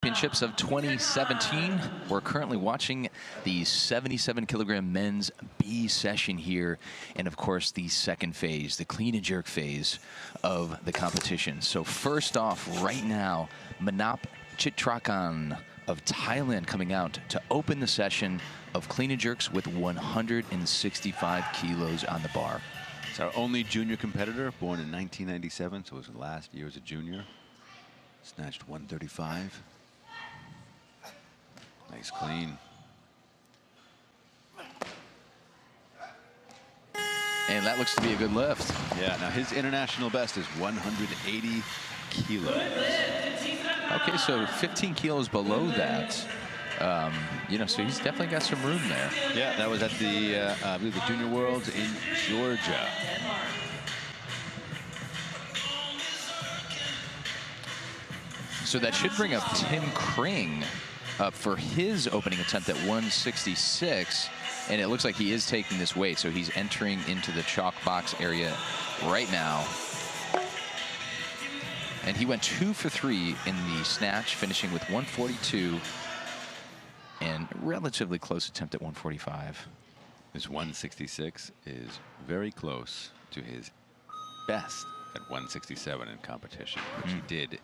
Championships of 2017. We're currently watching the 77-kilogram men's B session here, and of course the second phase, the clean and jerk phase of the competition. So first off, right now, Manap Chitrakan of Thailand coming out to open the session of clean and jerks with 165 kilos on the bar. It's our only junior competitor, born in 1997, so it was his last year as a junior. Snatched 135. Nice clean. And that looks to be a good lift. Yeah, now his international best is 180 kilos. Okay, so 15 kilos below that. You know, so he's definitely got some room there. Yeah, that was at the, I believe, the Junior Worlds in Georgia. So that should bring up Tim Kring up for his opening attempt at 166. And it looks like he is taking this weight, so he's entering into the chalk box area right now. And he went 2 for 3 in the snatch, finishing with 142 and relatively close attempt at 145. His 166 is very close to his best at 167 in competition, which he did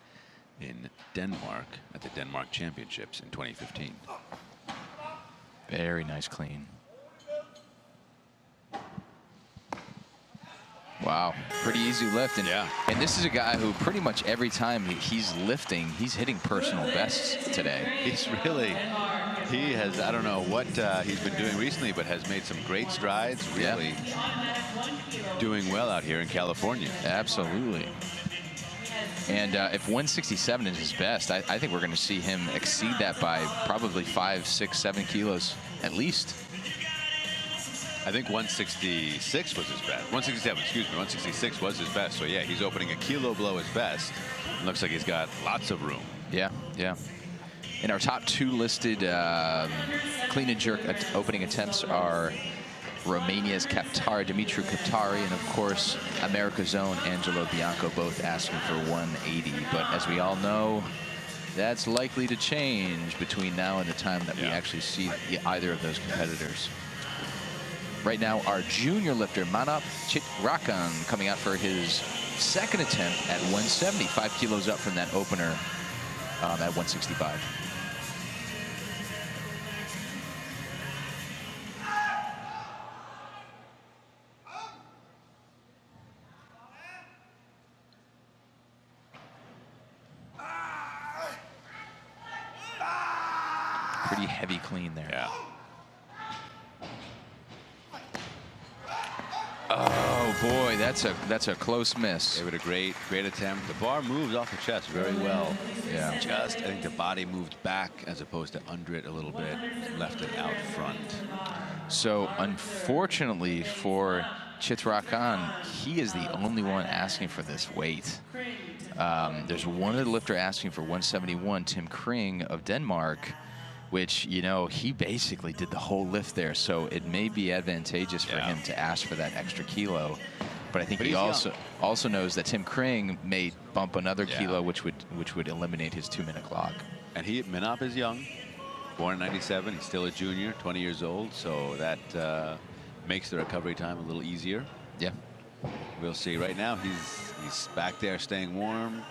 in Denmark at the Denmark Championships in 2015. Very nice clean. Wow, pretty easy lift. And, yeah. And this is a guy who pretty much every time he's lifting, he's hitting personal bests today. He's really, he has, I don't know what he's been doing recently, but has made some great strides, really doing well out here in California. Absolutely. And if 167 is his best, I think we're going to see him exceed that by probably 5, 6, 7 kilos at least. I think 166 was his best. 167, excuse me, 166 was his best. So yeah, he's opening a kilo below his best. Looks like he's got lots of room. Yeah, yeah. And our top 2 listed clean and jerk opening attempts are Romania's Dimitru Kaptari, and of course America's own Angelo Bianco, both asking for 180. But as we all know, that's likely to change between now and the time that we actually see either of those competitors. Right now, our junior lifter, Manap Chitrakan, coming out for his second attempt at 170, 5 kilos up from that opener at 165. Pretty heavy clean there. Yeah. Oh boy, that's a close miss. Gave it a great attempt. The bar moved off the chest very well. Yeah. I think the body moved back as opposed to under it a little bit, left it out front. So unfortunately for Chitrakan, he is the only one asking for this weight. There's one other lifter asking for 171, Tim Kring of Denmark, which, you know, he basically did the whole lift there, so it may be advantageous for him to ask for that extra kilo. But I think he also knows that Tim Kring may bump another kilo, which would eliminate his 2-minute clock. And Manap is young, born in '97. He's still a junior, 20 years old, so that makes the recovery time a little easier. Yeah. We'll see. Right now, he's back there staying warm.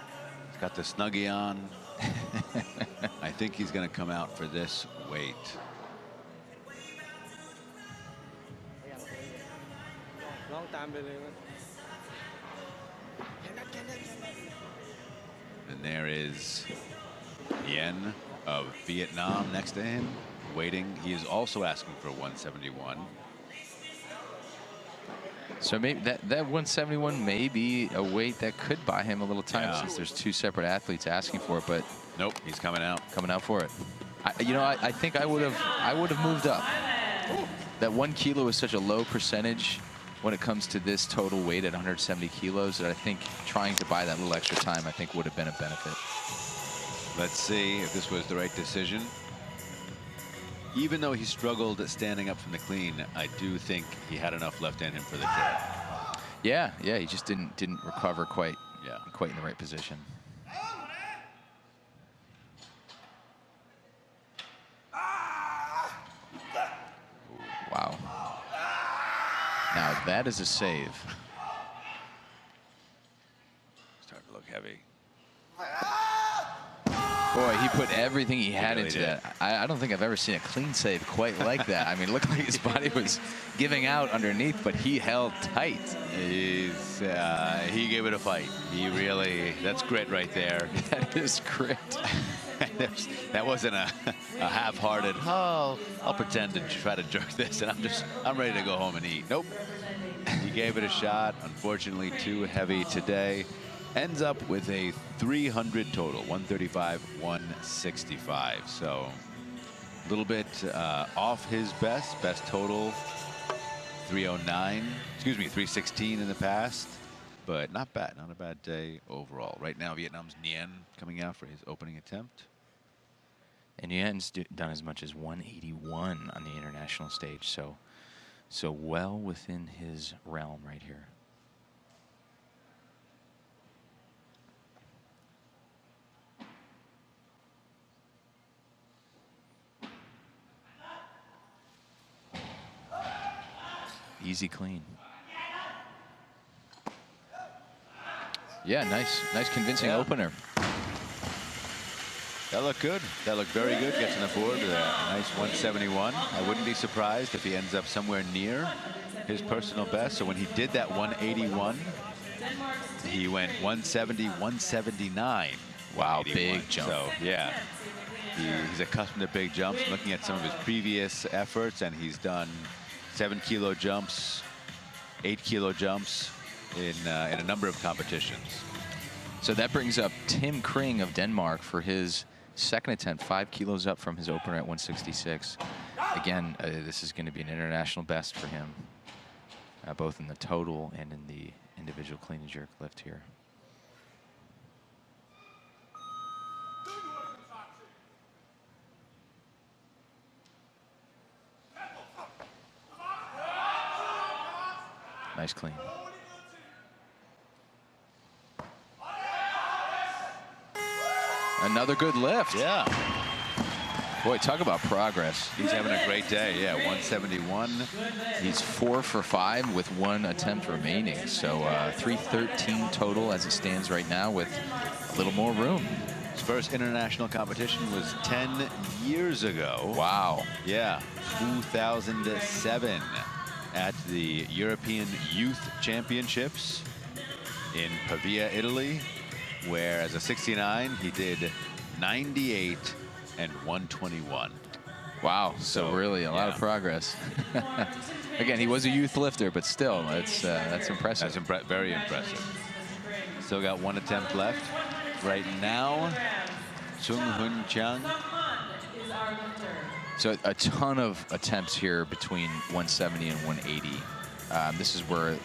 He's got the Snuggie on. I think he's going to come out for this weight. And there is Yen of Vietnam next to him, waiting. He is also asking for 171. So maybe that 171 may be a weight that could buy him a little time, since there's 2 separate athletes asking for it. But nope, he's coming out for it. I think I would have moved up. That 1 kilo is such a low percentage when it comes to this total weight at 170 kilos that I think trying to buy that little extra time, I think, would have been a benefit. Let's see if this was the right decision. Even though he struggled standing up from the clean, I do think he had enough left in him for the jerk. Yeah, he just didn't recover quite in the right position. That is a save. Starting to look heavy. Boy, he put everything he had really into did. that. I don't think I've ever seen a clean save quite like that. I mean, it looked like his body was giving out underneath, but he held tight. He gave it a fight. He really, that's grit right there. That is grit. That wasn't a half-hearted, oh, I'll pretend to try to jerk this, and I'm ready to go home and eat. Nope. He gave it a shot. Unfortunately, too heavy today. Ends up with a 300 total, 135, 165. So a little bit off his best total, 309, excuse me, 316 in the past, but not bad, not a bad day overall. Right now, Vietnam's Nguyen coming out for his opening attempt. And Nguyen's done as much as 181 on the international stage, so well within his realm right here. Easy clean. Yeah, nice convincing opener. That looked good. That looked very good. Gets on the board with a nice 171. I wouldn't be surprised if he ends up somewhere near his personal best. So when he did that 181, he went 170, 179. Wow, big jump. So yeah, he's accustomed to big jumps. I'm looking at some of his previous efforts, and he's done 7-kilo jumps, 8-kilo jumps in a number of competitions. So that brings up Tim Kring of Denmark for his second attempt, 5 kilos up from his opener at 166. Again, this is going to be an international best for him, both in the total and in the individual clean and jerk lift here. Nice clean. Another good lift. Yeah. Boy, talk about progress. He's having a great day. Yeah, 171. He's 4 for 5 with 1 attempt remaining. So 313 total as it stands right now with a little more room. His first international competition was 10 years ago. Wow. Yeah, 2007 at the European Youth Championships in Pavia, Italy, where as a 69 he did 98 and 121. Wow, so really a lot of progress. Again, he was a youth lifter, but still, that's impressive. That's very impressive. Still got 1 attempt left. Right now, Chung Hun Chang. So a ton of attempts here between 170 and 180. This is where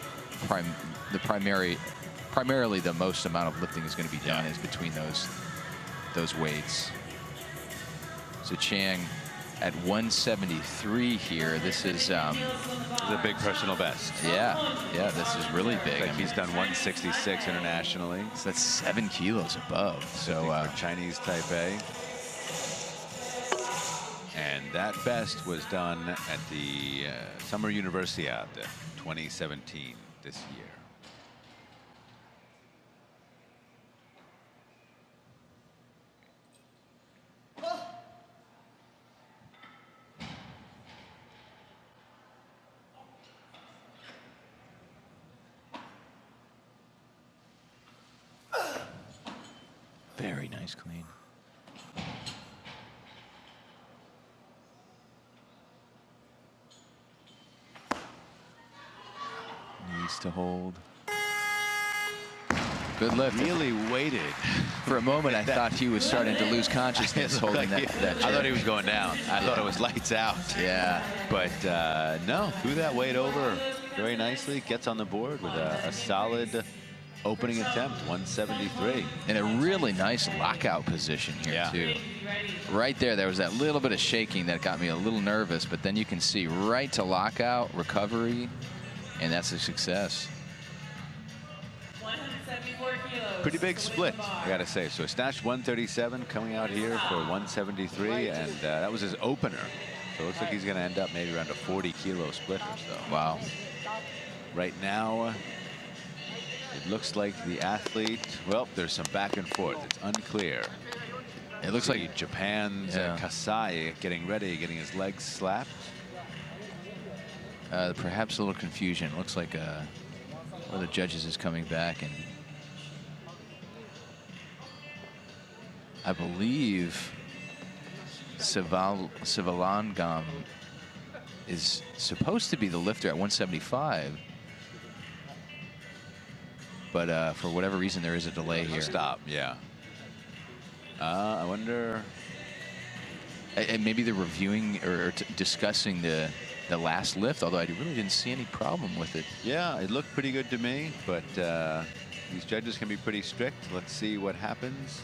primarily the most amount of lifting is going to be done is between those weights. So Chang at 173 here. This is the big personal best. Yeah, this is really big. Like he's done 166 internationally. So that's 7 kilos above. So for Chinese Taipei. And that best was done at the Summer Universiade 2017 this year. Very nice clean. Needs to hold. Good lift. Really waited. For a moment, I thought he was starting to lose consciousness holding that I thought he was going down. I thought it was lights out. Yeah. But no, threw that weight over very nicely. Gets on the board with a solid opening attempt, 173. In a really nice lockout position here, too. Right there was that little bit of shaking that got me a little nervous, but then you can see right to lockout, recovery, and that's a success. 174 kilos. Pretty big split, I gotta say. So snatched 137 coming out here for 173, and that was his opener. So it looks like he's gonna end up maybe around a 40-kilo split or so. Wow. right now, it looks like the athlete, well, there's some back and forth. It's unclear. It looks like Japan's Kasai getting ready, getting his legs slapped. Perhaps a little confusion. Looks like one of the judges is coming back, and I believe Sivalangam is supposed to be the lifter at 175. But for whatever reason, there is a delay here. Stop, yeah. I wonder. And maybe they're reviewing or discussing the last lift, although I really didn't see any problem with it. Yeah, it looked pretty good to me, but these judges can be pretty strict. Let's see what happens.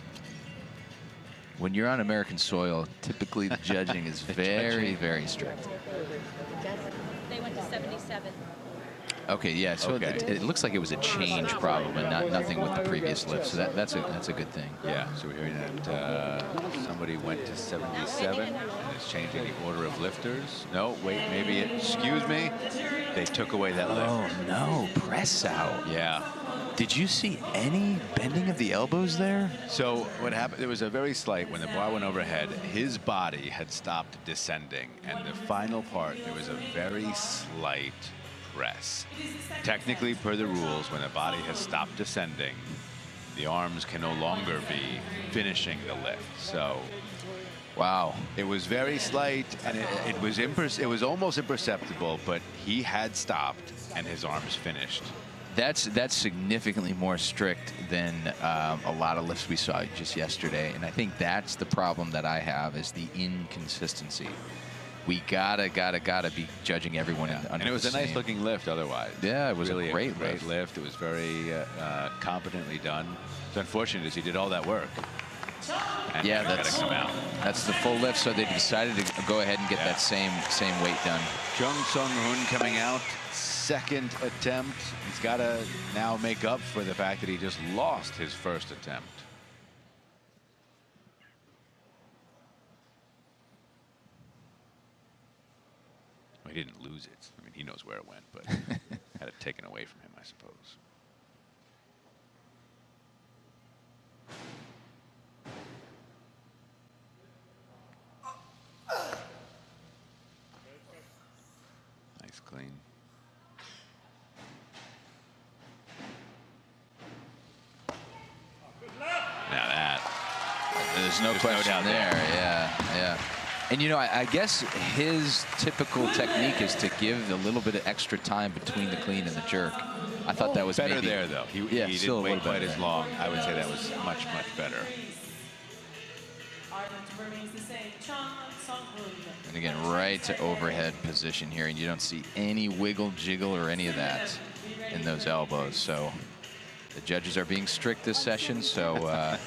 When you're on American soil, typically the judging is very, very strict. They went to 77. Okay, yeah. So Okay. it looks like it was a change problem, and nothing with the previous lift. So that's a good thing. Yeah. So we're hearing that somebody went to 77 and is changing the order of lifters. No, wait, maybe it. Excuse me. They took away that lift. Oh no, press out. Yeah. Did you see any bending of the elbows there? So what happened, there was a very slight, when the bar went overhead, his body had stopped descending. And the final part, there was a very slight press. Technically, per the rules, when the body has stopped descending, the arms can no longer be finishing the lift. So, wow. It was very slight, and it was almost imperceptible, but he had stopped, and his arms finished. That's significantly more strict than a lot of lifts we saw just yesterday, and I think that's the problem that I have, is the inconsistency. We gotta be judging everyone. Yeah. And it was a nice looking lift otherwise. Yeah, it was really a great lift. It was very competently done. It's unfortunate as he did all that work. And yeah, that's the full lift. So they decided to go ahead and get that same weight done. Chung Sung Hoon coming out, second attempt. He's got to now make up for the fact that he just lost his first attempt. Well, he didn't lose it. I mean, he knows where it went, but had it taken away from him, I suppose. Nice clean. Now that. There's no question there. Yeah. And, you know, I guess his typical technique is to give a little bit of extra time between the clean and the jerk. I thought that was better there, though. He didn't wait quite as long. I would say that was much, much better. And again, right to overhead position here, and you don't see any wiggle, jiggle, or any of that in those elbows. So the judges are being strict this session, so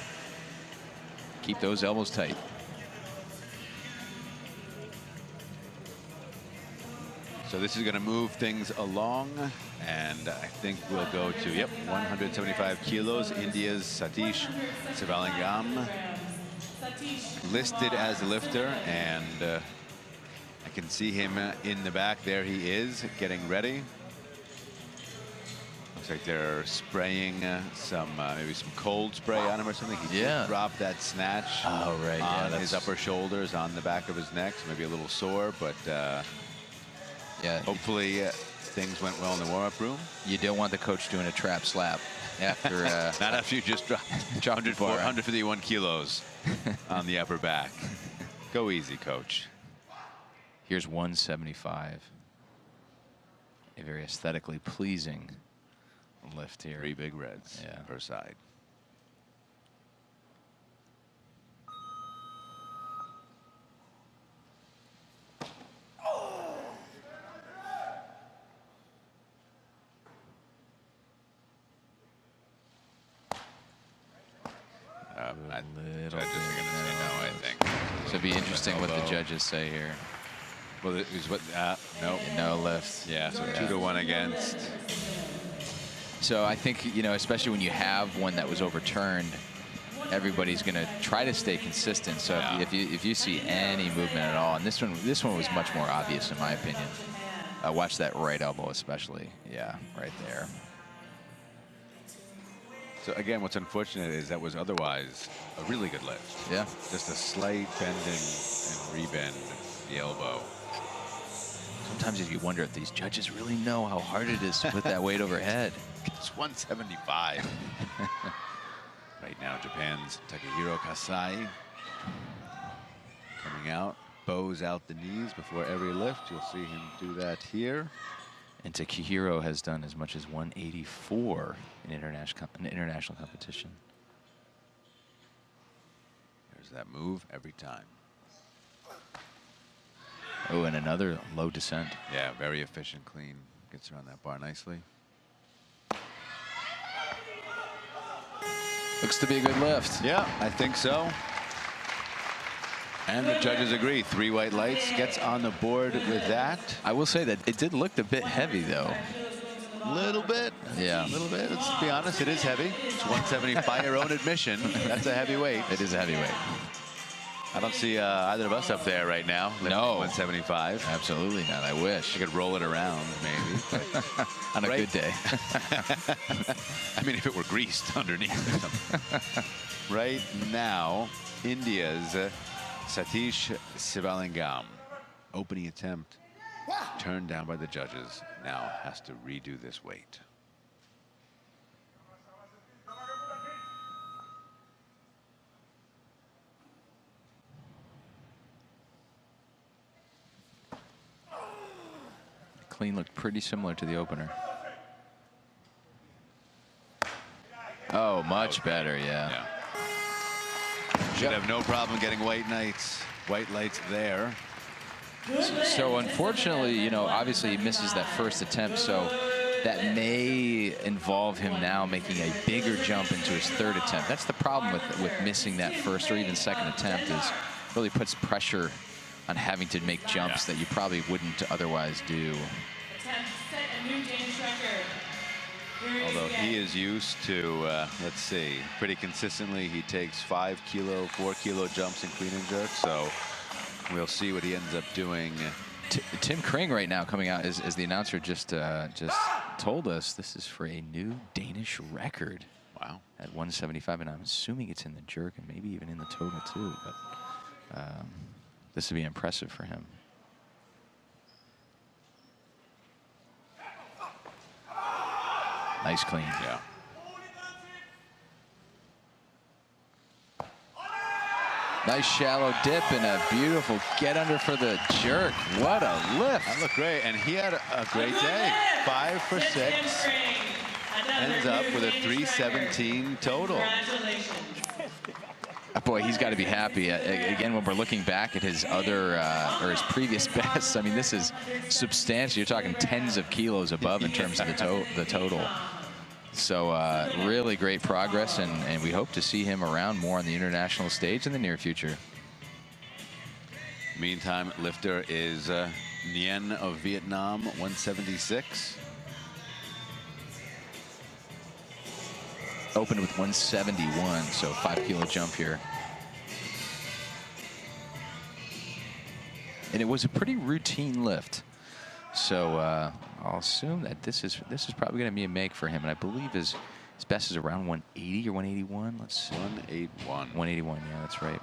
keep those elbows tight. So this is going to move things along, and I think we'll go to, 175 kilos, India's Satish Sivalingam, listed as a lifter, and I can see him in the back. There he is, getting ready. Looks like they're spraying maybe some cold spray on him or something. He did drop that snatch on his upper shoulders, on the back of his neck, so maybe a little sore, but yeah, hopefully things went well in the warm-up room. You don't want the coach doing a trap slap after not after you just dropped 151 kilos on the upper back. Go easy, coach. Here's 175. A very aesthetically pleasing lift here. 3 big reds per side. Judges are going to say no, I think. So it'd be interesting what the judges say here. Well, it was what? No lift. Yeah, so 2-1 against. So I think, you know, especially when you have one that was overturned, everybody's going to try to stay consistent. So if you see any movement at all, and this one was much more obvious in my opinion. Watch that right elbow especially. Yeah, right there. So again, what's unfortunate is that was otherwise a really good lift. Yeah. Just a slight bend and rebend the elbow. Sometimes you wonder if these judges really know how hard it is to put that weight overhead. It's 175. Right now, Japan's Takehiro Kasai coming out, bows out the knees before every lift. You'll see him do that here. And Takehiro has done as much as 184 in international competition. There's that move every time. Oh, and another low descent. Yeah, very efficient, clean. Gets around that bar nicely. Looks to be a good lift. Yeah, I think so. And the judges agree. 3 white lights, gets on the board with that. I will say that it did look a bit heavy, though. A little bit. Yeah. A little bit. Let's be honest, it is heavy. It's 170 by your own admission. That's a heavy weight. It is a heavy weight. I don't see either of us up there right now. No. 175. Absolutely not. I wish. You could roll it around, maybe. But on a good day. I mean, if it were greased underneath. Right now, India's Satish Sivalingam, opening attempt, turned down by the judges, now has to redo this weight. Clean looked pretty similar to the opener. Oh, much better, yeah. Should have no problem getting white lights there. So unfortunately, you know, obviously he misses that first attempt, so that may involve him now making a bigger jump into his third attempt. That's the problem with missing that first or even second attempt, is really puts pressure on having to make jumps that you probably wouldn't otherwise do. Although he is used to, let's see, pretty consistently he takes 5 kilo, 4 kilo jumps in clean and jerk. So we'll see what he ends up doing. Tim Kring right now coming out, as the announcer just told us, this is for a new Danish record. Wow. At 175, and I'm assuming it's in the jerk and maybe even in the total too. But this would be impressive for him. Nice clean. Yeah. Nice shallow dip and a beautiful get under for the jerk. What a lift. That looked great, and he had a great day. 5 for 6. Ends up with a 317 total. Boy, he's got to be happy. Again, when we're looking back at his other or his previous bests, I mean, this is substantial. You're talking tens of kilos above in terms of the total. So really great progress, and we hope to see him around more on the international stage in the near future. Meantime, lifter is Nguyen of Vietnam, 176. Opened with 171, so 5 kilo jump here. And it was a pretty routine lift. So I'll assume that this is probably going to be a make for him. And I believe his best is around 180 or 181. Let's see. 181. 181, yeah, that's right.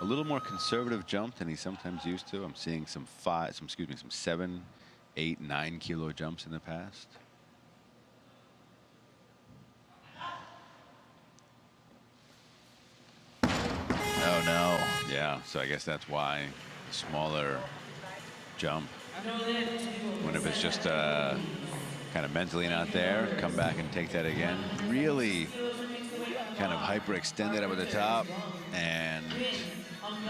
A little more conservative jump than he's sometimes used to. I'm seeing some 7, 8, 9 kilo jumps in the past. Oh, no. Yeah, so I guess that's why smaller jump. When if it's just kind of mentally not there, come back and take that again. Really kind of hyperextended up at the top and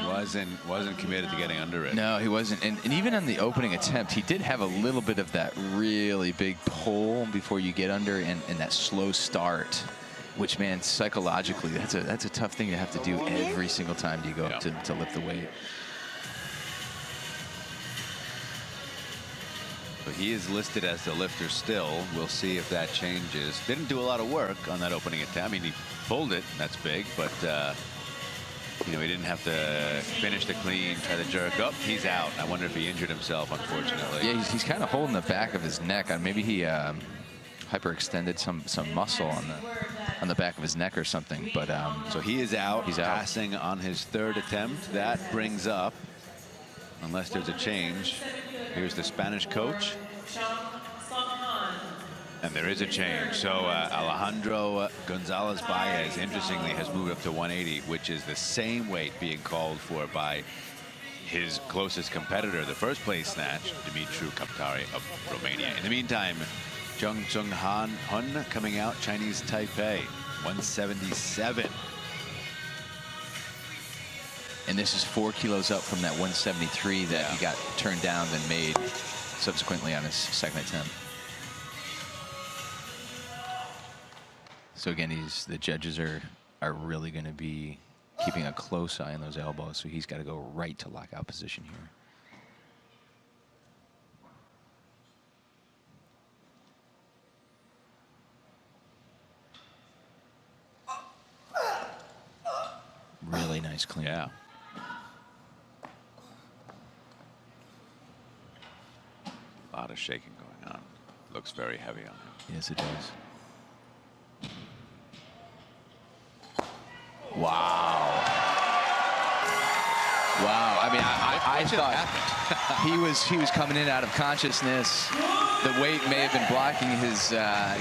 wasn't committed to getting under it. No, he wasn't. And even on the opening attempt, he did have a little bit of that really big pull before you get under and that slow start. Which, man, psychologically, that's a tough thing to have to do every single time you go up to lift the weight. But he is listed as the lifter still. We'll see if that changes. Didn't do a lot of work on that opening attempt. I mean, he pulled it. That's big, but You know, he didn't have to finish the clean, try to jerk up. He's out. I wonder if he injured himself, unfortunately. Yeah, he's kind of holding the back of his neck. Maybe he hyperextended some muscle on the back of his neck or something. But so he is out. He's out. Passing on his third attempt. That brings up, unless there's a change, here's the Spanish coach. And there is a change. So Alejandro Gonzalez-Baez, interestingly, has moved up to 180, which is the same weight being called for by his closest competitor, the first place snatch, Dumitru Kaptari of Romania. In the meantime, Jung Chung Hun coming out, Chinese Taipei, 177. And this is 4 kilos up from that 173 that he got turned down, then made subsequently on his second attempt. So again, the judges are really going to be keeping a close eye on those elbows. So he's got to go right to lockout position here. Really nice clean. Yeah. A lot of shaking going on. Looks very heavy on him. Yes, it does. Wow. Wow. I mean, I thought he was coming in out of consciousness. The weight may have been blocking his,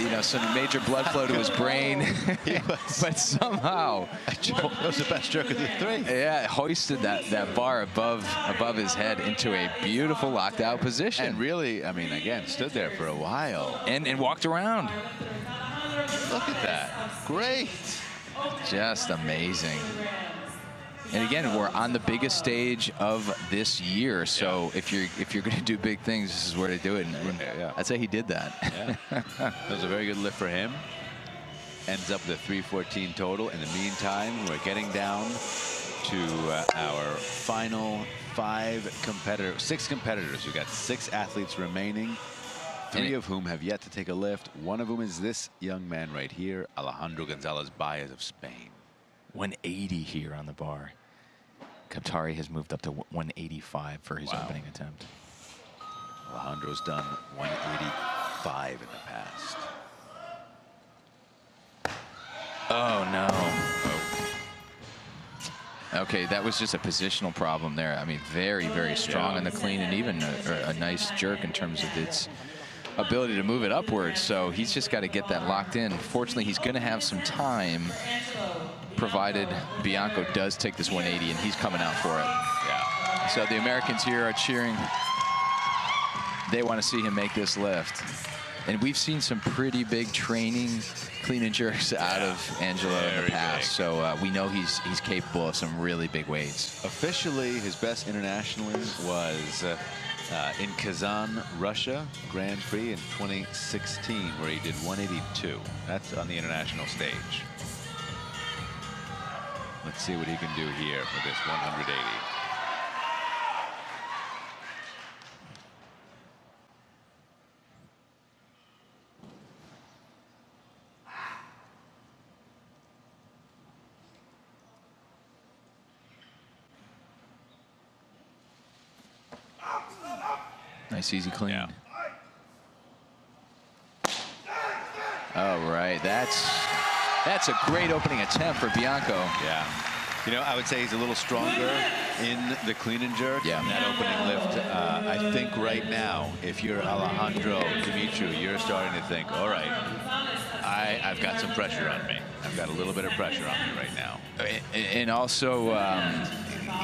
you know, some major blood flow to his brain. But somehow, that was the best jerk of the three. Yeah, hoisted that bar above his head into a beautiful locked out position. And really, I mean, again, stood there for a while. And walked around. Look at that. Great. Just amazing. And again, we're on the biggest stage of this year, so if you're going to do big things, this is where to do it. And I'd say he did that. Yeah. That was a very good lift for him. Ends up with a 314 total. In the meantime, we're getting down to our final six competitors. We've got 6 athletes remaining. 3 of whom have yet to take a lift. One of whom is this young man right here, Alejandro Gonzalez-Baez of Spain. 180 here on the bar. Kaptari has moved up to 185 for his opening attempt. Alejandro's done 185 in the past. Oh, no. Okay, that was just a positional problem there. I mean, very, very strong on the clean, and even a nice jerk in terms of its ability to move it upwards. So he's just got to get that locked in. Fortunately, he's going to have some time, provided Bianco does take this 180, and he's coming out for it. Yeah. So the Americans here are cheering. They want to see him make this lift. And we've seen some pretty big training clean and jerks out of Angelo in the past. So we know he's capable of some really big weights. Officially, his best internationally was in Kazan, Russia, Grand Prix in 2016, where he did 182. That's on the international stage. Let's see what he can do here for this 180. Nice, easy clean. Yeah. All right, that's a great opening attempt for Bianco. Yeah. You know, I would say he's a little stronger in the clean and jerk. Yeah. In that opening lift. I think right now, if you're Alejandro Dumitru, you're starting to think, all right, I've got some pressure on me. I've got a little bit of pressure on me right now. And also,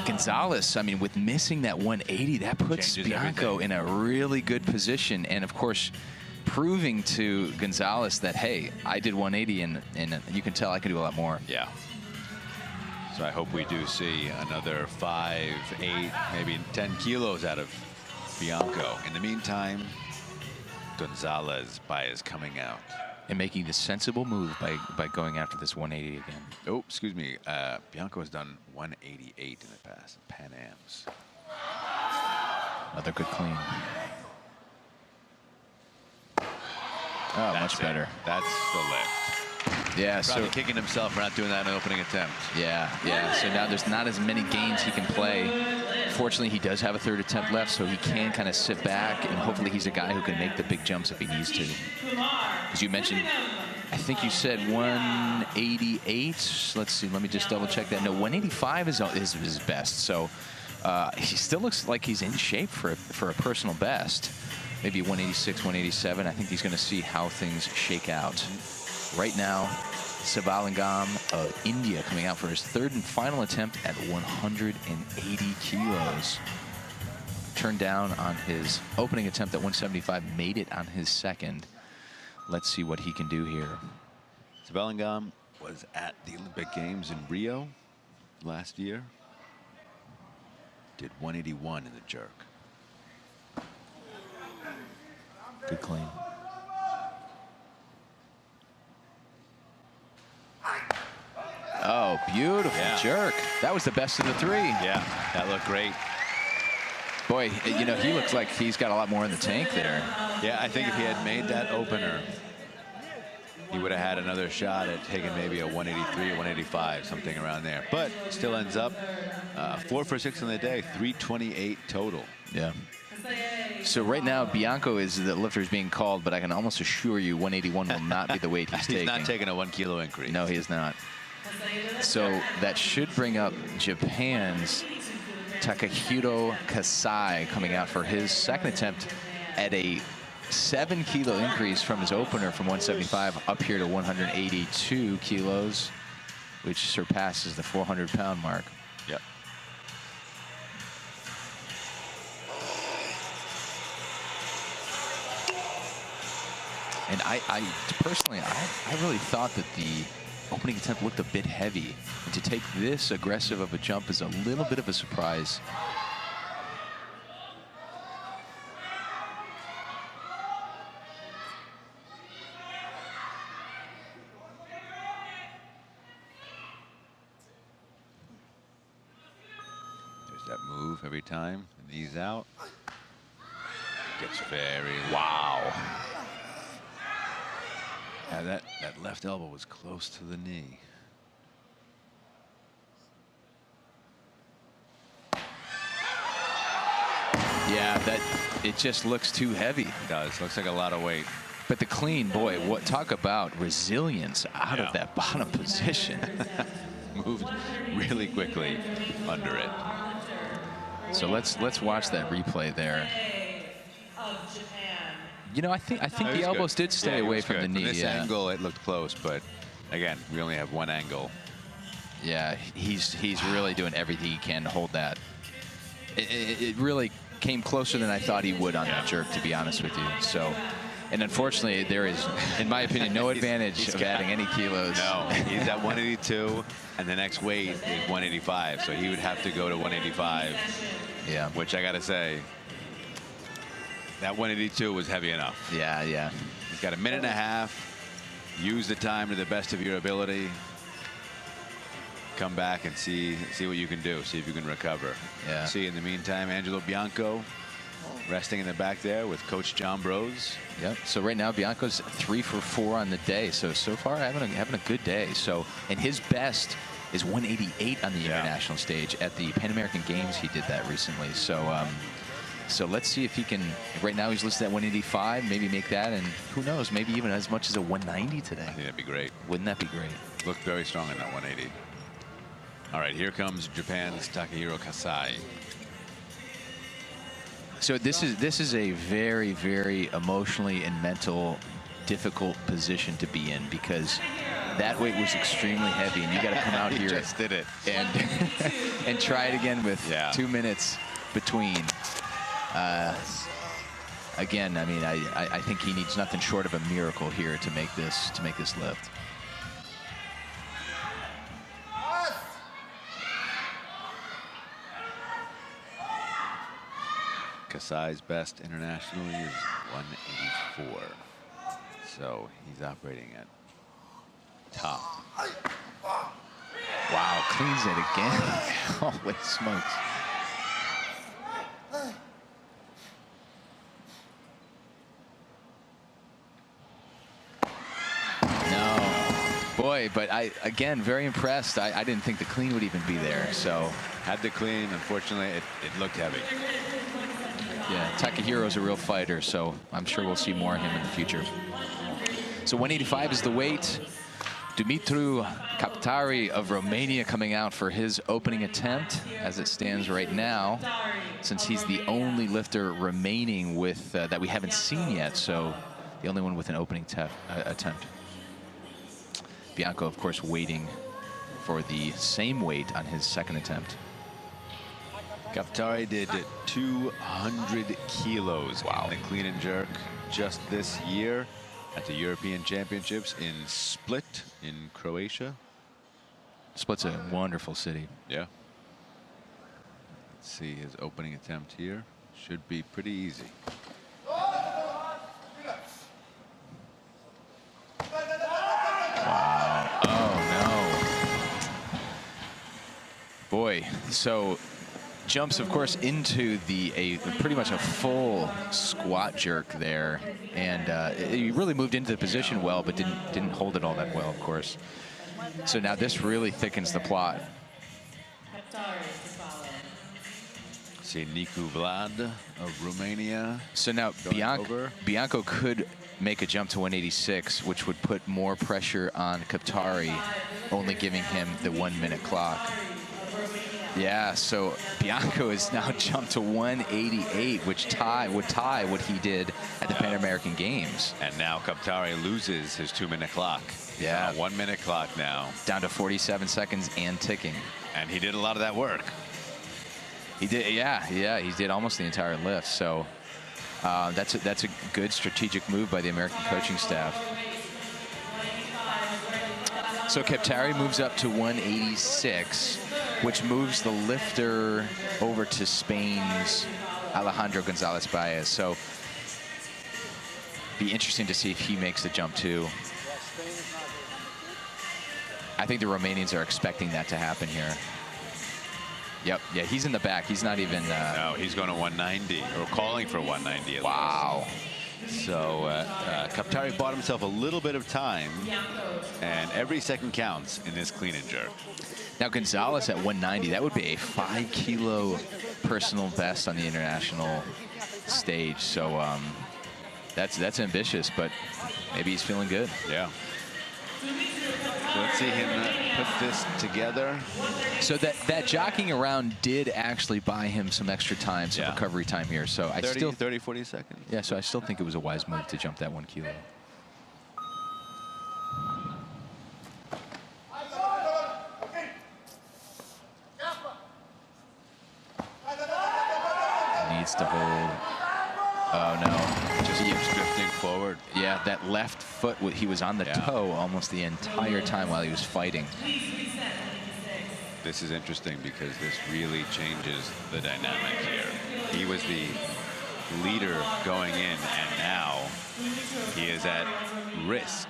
Gonzalez, I mean, with missing that 180, that puts Changes Bianco everything. in a really good position. And of course, proving to Gonzalez that, hey, I did 180, and you can tell I can do a lot more. Yeah. So I hope we do see another 5, 8, maybe 10 kilos out of Bianco. In the meantime, Gonzalez-Baez coming out. And making the sensible move by going after this 180 again. Oh, excuse me. Bianco has done 188 in the past, Pan Ams. Another good clean. Oh, much better. That's the lift. Yeah, Probably so kicking himself for not doing that in an opening attempt. yeah. So now there's not as many games he can play. Fortunately, he does have a third attempt left, so he can kind of sit back, and hopefully he's a guy who can make the big jumps if he needs to. As you mentioned, I think you said 188. Let's see. Let me just double check that. No, 185 is his best. So he still looks like he's in shape for a personal best. Maybe 186, 187. I think he's going to see how things shake out. Right now, Sivalingam of India coming out for his third and final attempt at 180 kilos. Turned down on his opening attempt at 175, made it on his second. Let's see what he can do here. Sivalingam was at the Olympic Games in Rio last year. Did 181 in the jerk. Good clean. Oh, beautiful jerk. That was the best of the three. Yeah, that looked great. Boy, you know, he looks like he's got a lot more in the tank there. Yeah, I think if he had made that opener, he would have had another shot at taking maybe a 183 or 185, something around there. But still ends up 4 for 6 in the day, 328 total. Yeah. So right now, Bianco is the lifter is being called, but I can almost assure you 181 will not be the weight he's taking. He's not taking a 1 kilo increase. No, he is not. So that should bring up Japan's Takahiro Kasai coming out for his second attempt at a 7 kilo increase from his opener from 175 up here to 182 kilos, which surpasses the 400-pound mark. Yep. And I personally, I really thought that the opening attempt looked a bit heavy. And to take this aggressive of a jump is a little bit of a surprise. There's that move every time. The knees out. Gets very wow. Yeah, that left elbow was close to the knee. Yeah, it just looks too heavy. It does. Looks like a lot of weight. But the clean, boy, what talk about resilience out of that bottom position. Moved really quickly under it. So let's watch that replay there. You know, I think the elbows did stay away from the knee. From this angle, it looked close, but again, we only have one angle. Yeah, he's really doing everything he can to hold that. It really came closer than I thought he would on that jerk, to be honest with you. So, and unfortunately, there is, in my opinion, no advantage of adding any kilos. No, he's at 182, and the next weight is 185, so he would have to go to 185. Yeah, which I got to say, that 182 was heavy enough. Yeah. He's got a minute and a half. Use the time to the best of your ability. Come back and see what you can do. See if you can recover. Yeah. See, in the meantime, Angelo Bianco resting in the back there with Coach John Brose. Yep. So right now, Bianco's 3 for 4 on the day. So far, having a good day. So, and his best is 188 on the international stage. At the Pan American Games, he did that recently. So let's see if he can. Right now, he's listed at 185. Maybe make that, and who knows? Maybe even as much as a 190 today. I think that'd be great. Wouldn't that be great? Looked very strong in that 180. All right, here comes Japan's Takahiro Kasai. So this is a very, very emotionally and mental difficult position to be in, because that weight was extremely heavy, and you got to come out here just did it and try it again with 2 minutes between. Again, I mean, I think he needs nothing short of a miracle here to make this lift. Kasai's best internationally is 184. So he's operating at top. Wow, cleans it again. Holy smokes. Boy, but again, very impressed. I didn't think the clean would even be there. So had the clean. Unfortunately, it looked heavy. Yeah, Takehiro's a real fighter, so I'm sure we'll see more of him in the future. So 185 is the weight. Dumitru Kaptari of Romania coming out for his opening attempt as it stands right now, since he's the only lifter remaining with that we haven't seen yet, so the only one with an opening attempt. Bianco, of course, waiting for the same weight on his second attempt. Kaptari did 200 kilos in the clean and jerk just this year at the European Championships in Split in Croatia. Split's a wonderful city. Yeah. Let's see his opening attempt here. Should be pretty easy. Wow. Oh, no. Boy, so jumps, of course, into pretty much a full squat jerk there, and he really moved into the position well, but didn't hold it all that well, of course. So now this really thickens the plot. See Nicu Vlad of Romania. So now Bianco could make a jump to 186, which would put more pressure on Kaptari, only giving him the 1 minute clock. Yeah, so Bianco has now jumped to 188, which would tie what he did at the Pan American Games. And now Kaptari loses his 2 minute clock. Yeah. 1 minute clock now. Down to 47 seconds and ticking. And he did a lot of that work. He did, yeah, he did almost the entire lift. So that's a good strategic move by the American coaching staff. So Kaptari moves up to 186, which moves the lifter over to Spain's Alejandro Gonzalez Baez. So be interesting to see if he makes the jump too. I think the Romanians are expecting that to happen here. Yep, yeah, he's in the back. He's not even... No, he's going to 190, or calling for 190 at wow. least. So Kaptari bought himself a little bit of time, and every second counts in this clean and jerk. Now Gonzalez at 190, that would be a 5 kilo personal best on the international stage. So that's ambitious, but maybe he's feeling good. Yeah. So let's see him put this together. So that jockeying around did actually buy him some extra time, some recovery time here. So I 40 seconds. Yeah, so I still think it was a wise move to jump that 1 kilo. Needs to hold. Oh no, just keeps drifting forward. Yeah, that left foot, he was on the toe almost the entire time while he was fighting. This is interesting because this really changes the dynamic here. He was the leader going in, and now he is at risk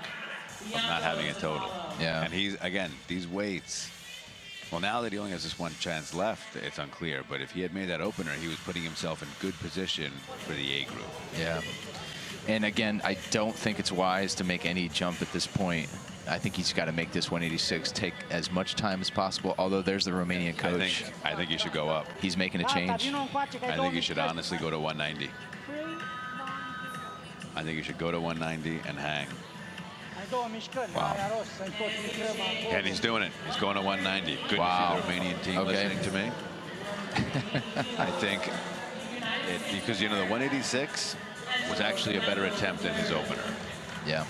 of not having a total. Yeah. And he's, again, these weights, well, now that he only has this one chance left, it's unclear. But if he had made that opener, he was putting himself in good position for the A group. Yeah. And again, I don't think it's wise to make any jump at this point. I think he's got to make this 186 take as much time as possible, although there's the Romanian coach. I think he should go up. He's making a change. I think he should honestly go to 190. I think he should go to 190 and hang. Wow. And he's doing it. He's going to 190. Good to see the Romanian team listening to me. I think because, you know, the 186 was actually a better attempt than his opener. Yeah.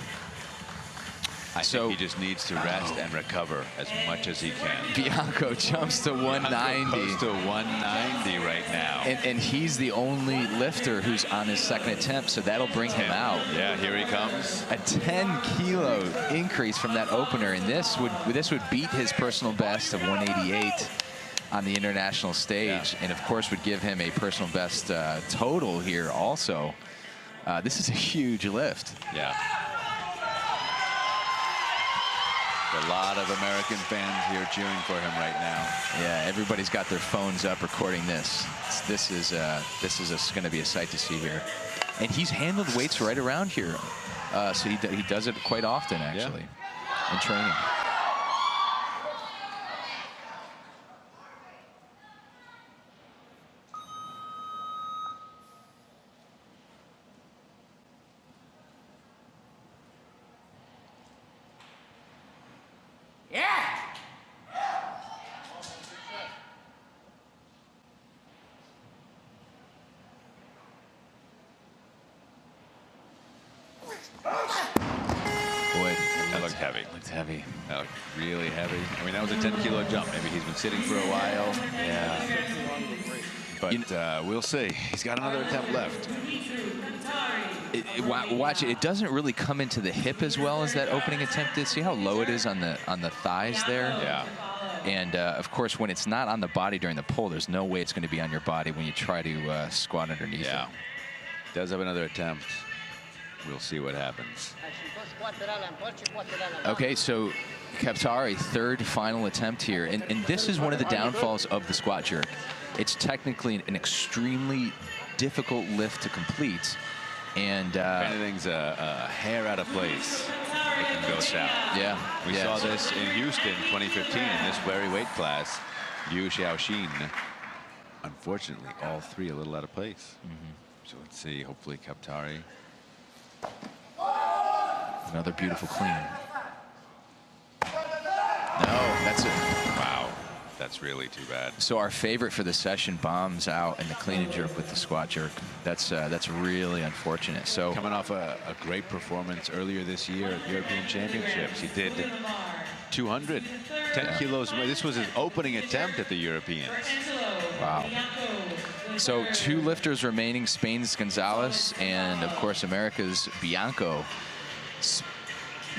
I think he just needs to rest and recover as much as he can. Bianco jumps to 190. Goes to 190 right now. And he's the only lifter who's on his second attempt, so that'll bring him out. Yeah, here he comes. A 10 kilo increase from that opener, and this would beat his personal best of 188 on the international stage, and of course would give him a personal best total here also. This is a huge lift. Yeah. A lot of American fans here cheering for him right now. Yeah, everybody's got their phones up recording this. This is going to be a sight to see here. And he's handled weights right around here, so he does it quite often, actually. Yeah. in training. Boy, That looked heavy. looked heavy. That looked really heavy. I mean, that was a 10-kilo jump. Maybe he's been sitting for a while. Yeah. But we'll see. He's got another attempt left. Watch it. It doesn't really come into the hip as well as that opening attempt did. See how low it is on the thighs there? Yeah. And of course, when it's not on the body during the pull, there's no way it's going to be on your body when you try to squat underneath Yeah. it. Does have another attempt. We'll see what happens. Okay, so Kaptari, third final attempt here. And this is one of the downfalls of the squat jerk. It's technically an extremely difficult lift to complete. And If anything's a hair out of place, it can go south. yeah, We saw this in Houston 2015 in this very weight class. Liu Xiaoxin. Unfortunately, all three a little out of place. So let's see. Hopefully, Kaptari. Another beautiful clean. No, that's it. Wow, that's really too bad. So our favorite for the session bombs out in the clean and jerk with the squat jerk. That's really unfortunate. So Coming off a great performance earlier this year at European Championships. He did 200, 10 kilos. This was his opening attempt at the Europeans. wow. So two lifters remaining, Spain's Gonzalez and, of course, America's Bianco.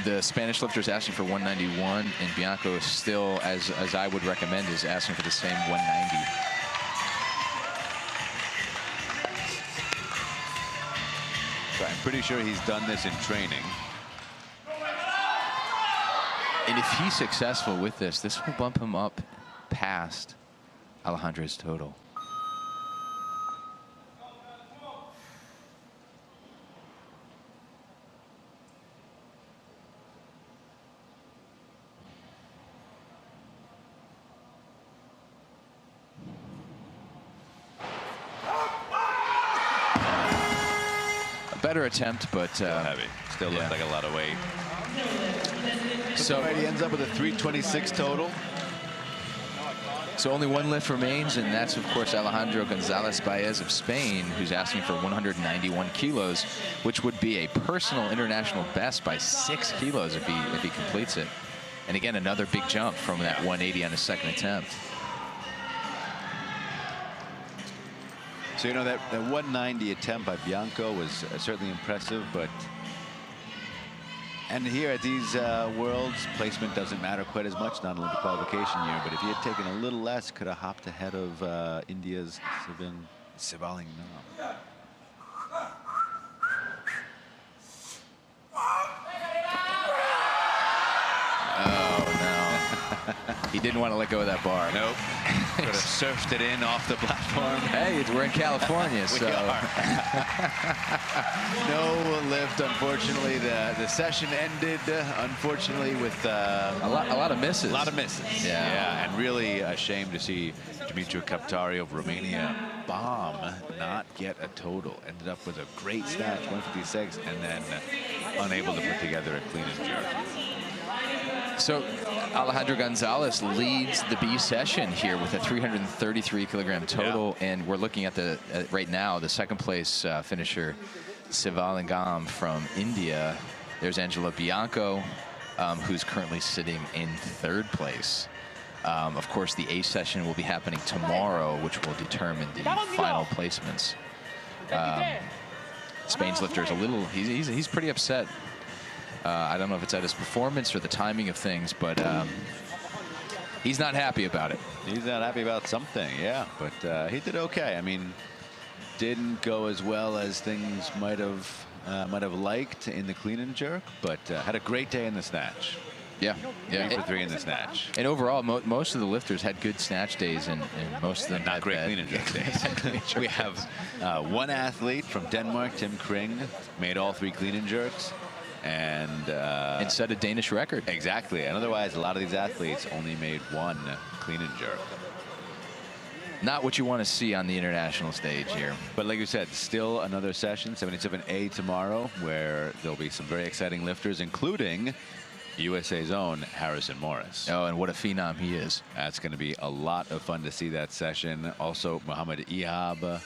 The Spanish lifter is asking for 191, and Bianco is still, as I would recommend, is asking for the same 190. So I'm pretty sure he's done this in training. And if he's successful with this will bump him up past Alejandro's total. Better attempt, but Still heavy. Still looks yeah. like a lot of weight. So He ends up with a 326 total. only one lift remains, and that's, of course, Alejandro Gonzalez Baez of Spain, who's asking for 191 kilos, which would be a personal international best by 6 kilos if he completes it. And again, another big jump from that 180 on his second attempt. So, you know, that 190 attempt by Bianco was certainly impressive, and here at these Worlds, placement doesn't matter quite as much, not an Olympic qualification year, but if he had taken a little less, could have hopped ahead of India's Sivaling Nam. He didn't want to let go of that bar. Nope. Could have surfed it in off the platform. Hey, we're in California, so. We are. No lift, unfortunately. The session ended, unfortunately, with a lot of misses. A lot of misses. Yeah. And really a shame to see Dumitru Kaptari of Romania bomb, not get a total. Ended up with a great snatch, 156, and then unable to put together a clean and jerk. So Alejandro Gonzalez leads the B session here with a 333-kilogram total, and we're looking at right now the second place finisher, Sivalingam from India. There's Angela Bianco, who's currently sitting in third place. Of course, the A session will be happening tomorrow, which will determine the final placements. Spain's lifter is he's pretty upset. I don't know if it's at his performance or the timing of things, but he's not happy about it. He's not happy about something, yeah, but he did okay. I mean, didn't go as well as things might have liked in the clean and jerk, but had a great day in the snatch. Yeah, 3 for 3 in the snatch. And overall, most of the lifters had good snatch days, and most of them not had great bad clean and jerk days. We have one athlete from Denmark, Tim Kring, made all 3 clean and jerks. and set a Danish record. Exactly. And otherwise, a lot of these athletes only made one clean and jerk. Not what you want to see on the international stage here. But like you said, still another session, 77A tomorrow, where there'll be some very exciting lifters, including USA's own Harrison Morris. Oh, and what a phenom he is. That's going to be a lot of fun to see that session. Also, Muhammad Ihab,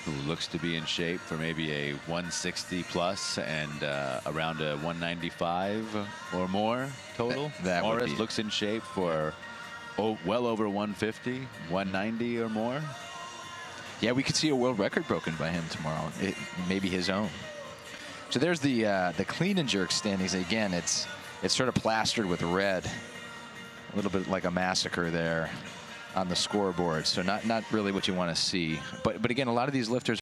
who looks to be in shape for maybe a 160 plus and around a 195 or more total. Morris looks in shape for well over 150, 190 or more. Yeah, we could see a world record broken by him tomorrow, maybe his own. So there's the clean and jerk standings. Again, it's sort of plastered with red, a little bit like a massacre there on the scoreboard. So not really what you want to see. But again, a lot of these lifters